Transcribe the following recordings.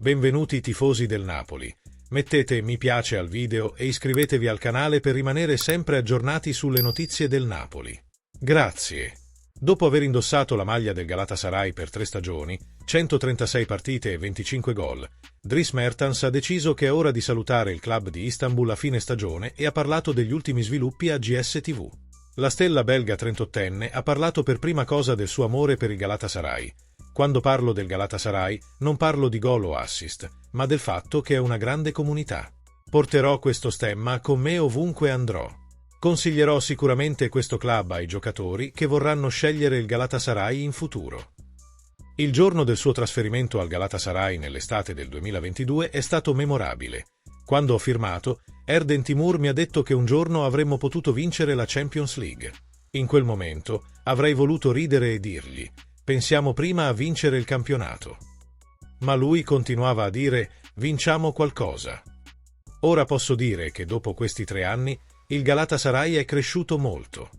Benvenuti tifosi del Napoli. Mettete mi piace al video e iscrivetevi al canale per rimanere sempre aggiornati sulle notizie del Napoli. Grazie. Dopo aver indossato la maglia del Galatasaray per 3 stagioni, 136 partite e 25 gol, Dries Mertens ha deciso che è ora di salutare il club di Istanbul a fine stagione e ha parlato degli ultimi sviluppi a GS TV. La stella belga 38enne ha parlato per prima cosa del suo amore per il Galatasaray. Quando parlo del Galatasaray non parlo di gol o assist, ma del fatto che è una grande comunità. Porterò questo stemma con me ovunque andrò. Consiglierò sicuramente questo club ai giocatori che vorranno scegliere il Galatasaray in futuro. Il giorno del suo trasferimento al Galatasaray nell'estate del 2022 è stato memorabile. Quando ho firmato, Erden Timur mi ha detto che un giorno avremmo potuto vincere la Champions League. In quel momento avrei voluto ridere e dirgli: pensiamo prima a vincere il campionato. Ma lui continuava a dire: vinciamo qualcosa. Ora posso dire che dopo questi 3 anni il Galatasaray è cresciuto molto.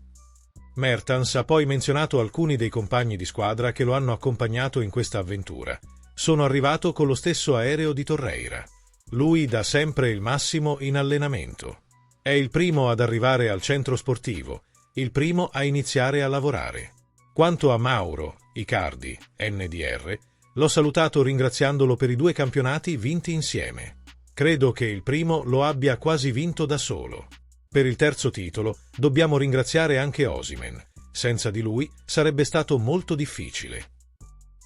Mertens ha poi menzionato alcuni dei compagni di squadra che lo hanno accompagnato in questa avventura. Sono arrivato con lo stesso aereo di Torreira. Lui dà sempre il massimo in allenamento. È il primo ad arrivare al centro sportivo, il primo a iniziare a lavorare. Quanto a Mauro Icardi, NDR, l'ho salutato ringraziandolo per i 2 campionati vinti insieme. Credo che il primo lo abbia quasi vinto da solo. Per il terzo titolo dobbiamo ringraziare anche Osimhen. Senza di lui sarebbe stato molto difficile.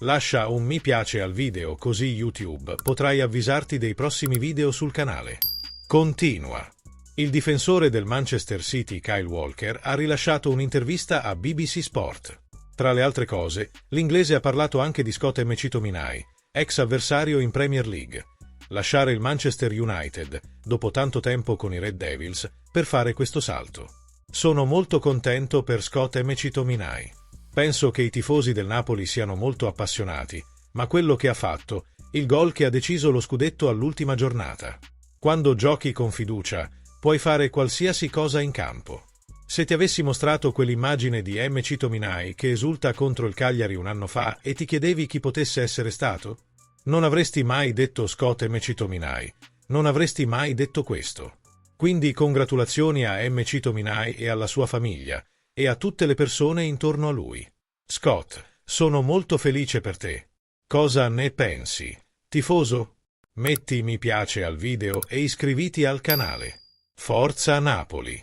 Lascia un mi piace al video così YouTube potrai avvisarti dei prossimi video sul canale. Continua. Il difensore del Manchester City Kyle Walker ha rilasciato un'intervista a BBC Sport. Tra le altre cose, l'inglese ha parlato anche di Scott McTominay, ex avversario in Premier League. Lasciare il Manchester United, dopo tanto tempo con i Red Devils, per fare questo salto. Sono molto contento per Scott McTominay. Penso che i tifosi del Napoli siano molto appassionati, ma quello che ha fatto, il gol che ha deciso lo scudetto all'ultima giornata. Quando giochi con fiducia, puoi fare qualsiasi cosa in campo. Se ti avessi mostrato quell'immagine di McTominay che esulta contro il Cagliari un anno fa e ti chiedevi chi potesse essere stato? Non avresti mai detto Scott McTominay, non avresti mai detto questo. Quindi congratulazioni a McTominay e alla sua famiglia, e a tutte le persone intorno a lui. Scott, sono molto felice per te. Cosa ne pensi? Tifoso? Metti mi piace al video e iscriviti al canale. Forza Napoli!